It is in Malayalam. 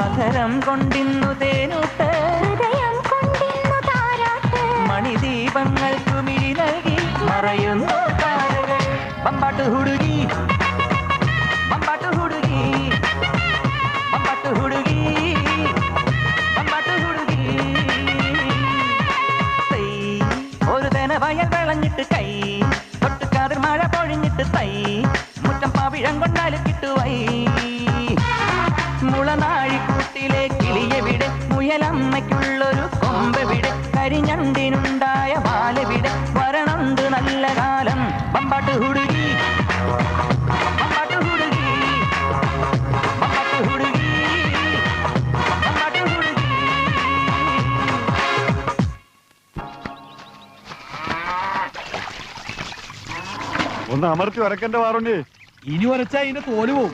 അധരം കൊണ്ടിന്നു തേനൂട്ട് മണിദീപങ്ങൾക്കു മിഴി നൽകി മറയുന്നു താരകൾ ബമ്പാട്ട് ഹുടുകി ബമ്പാട്ട് ഹുടുകി ബമ്പാട്ട് ഹുടുകി ബമ്പാട്ട് ഹുടുകി തൈ ഒരു തന വയൽ വിളഞ്ഞിട്ട് കൈ തൊട്ടുകാതിർ മഴ പൊഴിഞ്ഞിട്ട് തൈ മുറ്റം പാവിഴം കൊണ്ടാലും കിട്ടുവൈ മുളനാഴിക്കൂട്ടിലെ കിളിയെവിടെ മുയലമ്മയ്ക്കുള്ളൊരു കൊമ്പെവിടെ കരിഞ്ഞണ്ടിനുണ്ടായ ബാലവിടെ വരണുണ്ട് നല്ല കാലം ബമ്പാട്ട് ഹുടുകി ബമ്പാട്ട് ഹുടുകി ബമ്പാട്ട് ഹുടുകി ബമ്പാട്ട് ഹുടുകി. ഒന്ന് അമർത്തി വരക്കന്റെ വാറുണ്ട്. ഇനി വരച്ചാ ഇതിന്റെ തോല് പോവും.